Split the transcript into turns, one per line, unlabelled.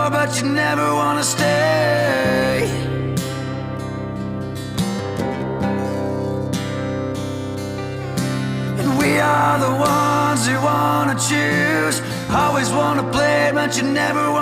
door, but you never wanna stay. And we are the ones who wanna choose, always wanna play, but you never wanna